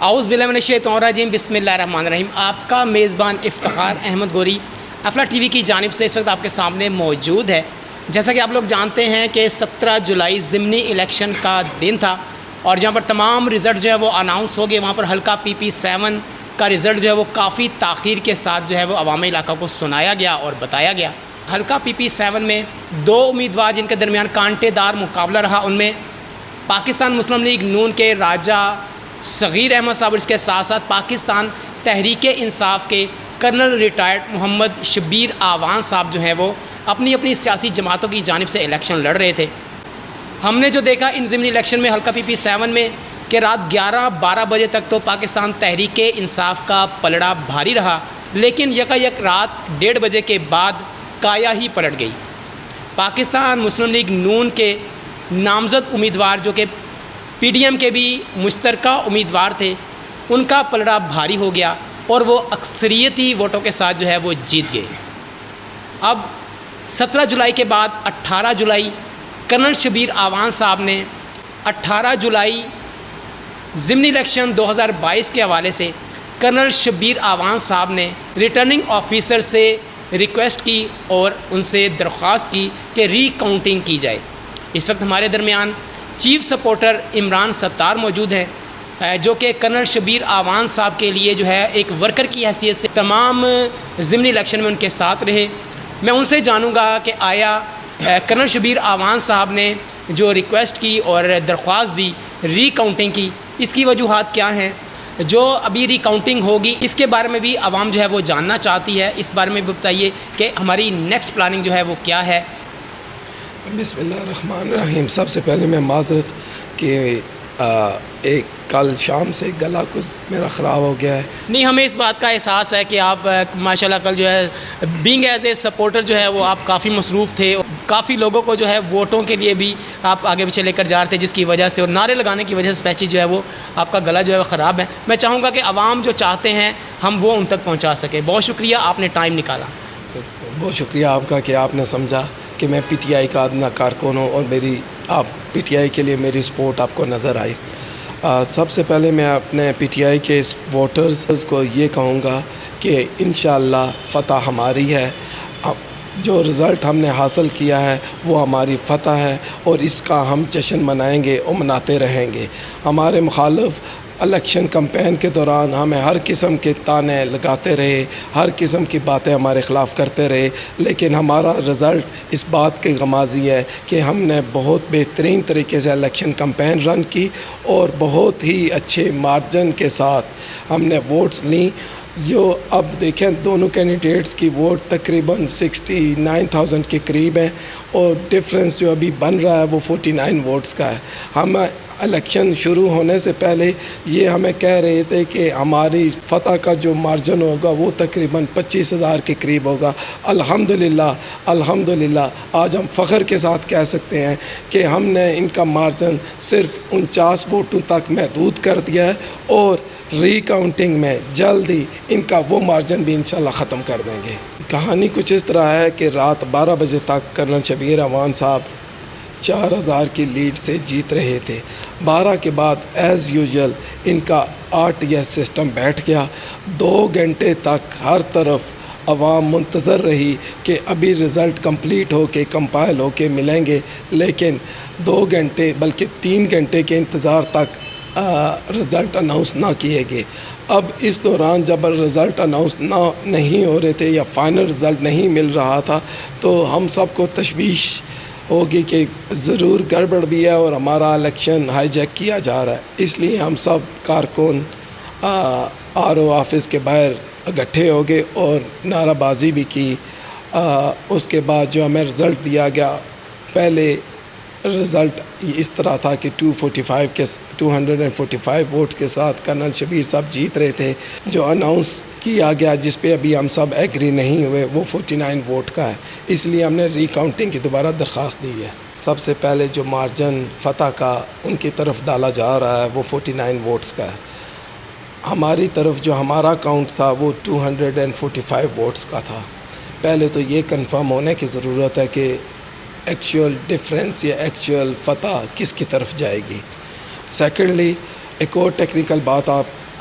اعوذ باللہ من الشیطان الرجیم بسم اللہ الرحمن الرحیم. آپ کا میزبان افتخار احمد گوری افلا ٹی وی کی جانب سے اس وقت آپ کے سامنے موجود ہے. جیسا کہ آپ لوگ جانتے ہیں کہ 17 جولائی ضمنی الیکشن کا دن تھا اور جہاں پر تمام رزلٹ جو ہے وہ اناؤنس ہو گئے. وہاں پر حلقہ PP7 کا رزلٹ جو ہے وہ کافی تاخیر کے ساتھ جو ہے وہ عوامی علاقہ کو سنایا گیا اور بتایا گیا. حلقہ PP7 میں 2 امیدوار جن کے درمیان کانٹے دار مقابلہ رہا، ان میں پاکستان مسلم لیگ نون کے راجہ صغیر احمد صاحب، اس کے ساتھ ساتھ پاکستان تحریک انصاف کے کرنل ریٹائرڈ محمد شبیر آوان صاحب جو ہیں وہ اپنی اپنی سیاسی جماعتوں کی جانب سے الیکشن لڑ رہے تھے. ہم نے جو دیکھا ان ضمنی الیکشن میں حلقہ PP7 میں کہ رات 11-12 بجے تک تو پاکستان تحریک انصاف کا پلڑا بھاری رہا، لیکن یکایک رات 1:30 بجے کے بعد کایا ہی پلٹ گئی. پاکستان مسلم لیگ نون کے نامزد امیدوار جو کہ PDM کے بھی مشترکہ امیدوار تھے، ان کا پلڑا بھاری ہو گیا اور وہ اکثریتی ووٹوں کے ساتھ جو ہے وہ جیت گئے. اب 17 جولائی کے بعد 18 جولائی کرنل شبیر آوان صاحب نے 18 جولائی ضمنی الیکشن 2022 کے حوالے سے کرنل شبیر آوان صاحب نے ریٹرننگ آفیسر سے ریکویسٹ کی اور ان سے درخواست کی کہ ری کاؤنٹنگ کی جائے. اس وقت ہمارے درمیان چیف سپورٹر عمران ستار موجود ہے جو کہ کرنل شبیر آوان صاحب کے لیے جو ہے ایک ورکر کی حیثیت سے تمام ضمنی الیکشن میں ان کے ساتھ رہے. میں ان سے جانوں گا کہ آیا کرنل شبیر آوان صاحب نے جو ریکویسٹ کی اور درخواست دی ری کاؤنٹنگ کی، اس کی وجوہات کیا ہیں. جو ابھی ری کاؤنٹنگ ہوگی اس کے بارے میں بھی عوام جو ہے وہ جاننا چاہتی ہے. اس بارے میں بھی بتائیے کہ ہماری نیکسٹ پلاننگ جو ہے وہ کیا ہے. بسم اللہ الرحمن الرحیم. سب سے پہلے میں معذرت کہ ایک کل شام سے گلا کچھ میرا خراب ہو گیا ہے. نہیں، ہمیں اس بات کا احساس ہے کہ آپ ماشاءاللہ کل جو ہے بینگ ایز اے سپورٹر جو ہے وہ آپ کافی مصروف تھے، کافی لوگوں کو جو ہے ووٹوں کے لیے بھی آپ آگے پیچھے لے کر جا رہے تھے، جس کی وجہ سے اور نعرے لگانے کی وجہ سے اسپیشلی جو ہے وہ آپ کا گلا جو ہے وہ خراب ہے. میں چاہوں گا کہ عوام جو چاہتے ہیں ہم وہ ان تک پہنچا سکیں. بہت شکریہ، آپ نے ٹائم نکالا. بہت شکریہ آپ کا کہ آپ نے سمجھا کہ میں PTI کا ادنا کارکن ہوں اور آپ PTI کے لیے میری سپورٹ آپ کو نظر آئی. سب سے پہلے میں اپنے PTI کے ووٹرز کو یہ کہوں گا کہ انشاءاللہ فتح ہماری ہے. جو رزلٹ ہم نے حاصل کیا ہے وہ ہماری فتح ہے اور اس کا ہم جشن منائیں گے اور مناتے رہیں گے. ہمارے مخالف الیکشن کمپین کے دوران ہمیں ہر قسم کے تانے لگاتے رہے، ہر قسم کی باتیں ہمارے خلاف کرتے رہے، لیکن ہمارا رزلٹ اس بات کی غمازی ہے کہ ہم نے بہت بہترین طریقے سے الیکشن کمپین رن کی اور بہت ہی اچھے مارجن کے ساتھ ہم نے ووٹس لیں. جو اب دیکھیں دونوں کینڈیڈیٹس کی ووٹ تقریباً 69,000 کے قریب ہیں اور ڈفرینس جو ابھی بن رہا ہے وہ 49 ووٹس کا ہے. ہم الیکشن شروع ہونے سے پہلے یہ ہمیں کہہ رہے تھے کہ ہماری فتح کا جو مارجن ہوگا وہ تقریباً 25,000 کے قریب ہوگا. الحمدللہ آج ہم فخر کے ساتھ کہہ سکتے ہیں کہ ہم نے ان کا مارجن صرف 49 ووٹوں تک محدود کر دیا ہے اور ری کاؤنٹنگ میں جلد ہی ان کا وہ مارجن بھی انشاءاللہ ختم کر دیں گے. کہانی کچھ اس طرح ہے کہ رات 12 بجے تک کرنل شبیر آوان صاحب 4,000 کی لیڈ سے جیت رہے تھے. 12 کے بعد ایز یوزول ان کا RTS سسٹم بیٹھ گیا. 2 گھنٹے تک ہر طرف عوام منتظر رہی کہ ابھی رزلٹ کمپلیٹ ہو کے کمپائل ہو کے ملیں گے، لیکن 2 گھنٹے بلکہ 3 گھنٹے کے انتظار تک رزلٹ اناؤنس نہ کیے گئے. اب اس دوران جب رزلٹ اناؤنس نہیں ہو رہے تھے یا فائنل رزلٹ نہیں مل رہا تھا تو ہم سب کو تشویش ہوگی کہ ضرور گڑبڑ بھی ہے اور ہمارا الیکشن ہائی جیک کیا جا رہا ہے. اس لیے ہم سب کارکن RO آفس کے باہر اکٹھے ہو گئے اور نعرہ بازی بھی کی. اس کے بعد جو ہمیں رزلٹ دیا گیا، پہلے رزلٹ اس طرح تھا کہ 245 ووٹ کے ساتھ کرنل شبیر صاحب جیت رہے تھے. جو اناؤنس کیا گیا جس پہ ابھی ہم سب ایگری نہیں ہوئے وہ 49 ووٹ کا ہے. اس لیے ہم نے ری کاؤنٹنگ کی دوبارہ درخواست دی ہے. سب سے پہلے جو مارجن فتح کا ان کی طرف ڈالا جا رہا ہے وہ 49 ووٹس کا ہے. ہماری طرف جو ہمارا کاؤنٹ تھا وہ 245 ووٹس کا تھا. پہلے تو یہ کنفرم ہونے کی ضرورت ہے کہ ایکچوئل ڈفرینس یا ایکچوئل فتح کس کی طرف جائے گی. سیکنڈلی ایک اور ٹیکنیکل بات آپ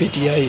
PTI